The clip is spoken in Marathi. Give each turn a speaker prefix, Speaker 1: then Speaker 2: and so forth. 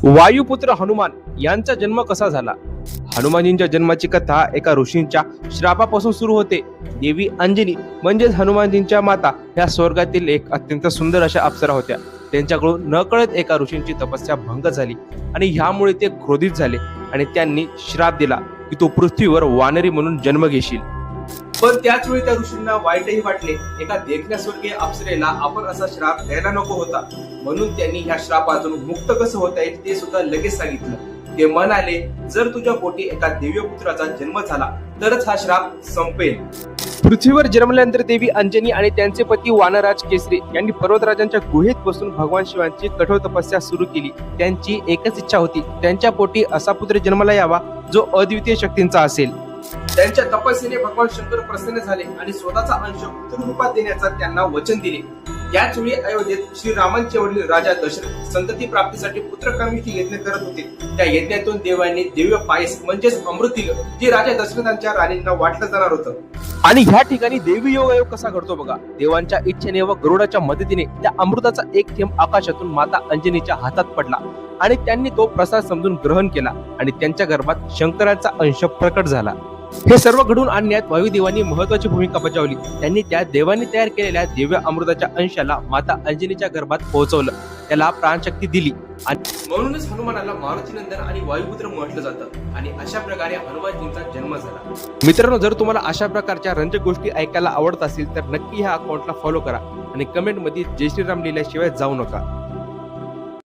Speaker 1: वायुपुत्र हनुमान यांचा जन्म कसा झाला? हनुमानजींच्या जन्माची कथा एका ऋषींच्या श्रापापासून सुरू होते. देवी अंजनी म्हणजेच हनुमानजींच्या माता ह्या स्वर्गातील एक अत्यंत सुंदर अशा अप्सरा होत्या. त्यांच्याकडून नकळत एका ऋषींची तपस्या भंग झाली आणि ह्यामुळे ते क्रोधित झाले आणि त्यांनी श्राप दिला की तू पृथ्वीवर वानरी म्हणून जन्म घेशील. पण त्याच वेळी त्या ऋषींना वाईटही वाटले. एका देखण्या स्वर्गीय अप्सरेला आपण असा श्राप द्यायला नको होता, म्हणून त्यांनी ह्या श्रापातून मुक्त कसं होता येईल ते सुद्धा लगेच सांगितलं. ते म्हणाले, जर तुझ्या पोटी एका दिव्य पुत्राचा जन्म झाला तरच हा श्राप संपेल. पृथ्वीवर जन्मल्यानंतर देवी अंजनी आणि त्यांचे पती वानराज केसरी यांनी पर्वतराजांच्या गुहेत बसून भगवान शिवांची कठोर तपस्या सुरू केली. त्यांची एकच इच्छा होती, त्यांच्या पोटी असा पुत्र जन्माला यावा जो अद्वितीय शक्तींचा असेल. त्यांच्या तपस्येने भगवान शंकर प्रसन्न झाले आणि स्वतःचा अंश पुत्र रूपात देण्याचा त्यांना वचन दिले. याच वेळी अयोध्येत श्रीरामांचे वडील राजा दशरथ संतती प्राप्तीसाठी पुत्रकामेष्ठी यज्ञ करत होते. त्या यज्ञातून देवांनी दिव्य पायस म्हणजेच अमृत दिलं, जे राजा दशरथांच्या राणींना वाटलं जाणार होतं. आणि ह्या ठिकाणी देवी योगायोग कसा घडतो बघा. देवांच्या इच्छेने व गरुडाच्या मदतीने त्या अमृताचा एक थेंब आकाशातून माता अंजनीच्या हातात पडला आणि त्यांनी तो प्रसाद समजून ग्रहण केला आणि त्यांच्या गर्भात शंकराचा अंश प्रकट झाला. हे सर्व घडून आणण्यात वायुदेवांनी महत्वाची भूमिका बजावली. त्यांनी त्या देवांनी तयार केलेल्या दिव्य अमृताच्या अंशाला माता अंजनीच्या गर्भात पोहोचवलं, त्याला प्राणशक्ती दिली आणि म्हणूनच हनुमानाला मारुतीनंदन आणि वायुपुत्र म्हटलं जातं. आणि अशा प्रकारे हनुमानजींचा जन्म झाला. मित्रांनो, जर तुम्हाला अशा प्रकारच्या रंजक गोष्टी ऐकायला आवडत असतील तर नक्की ह्या अकाउंटला फॉलो करा आणि कमेंट मध्ये जय श्रीराम लिहिल्याशिवाय जाऊ नका.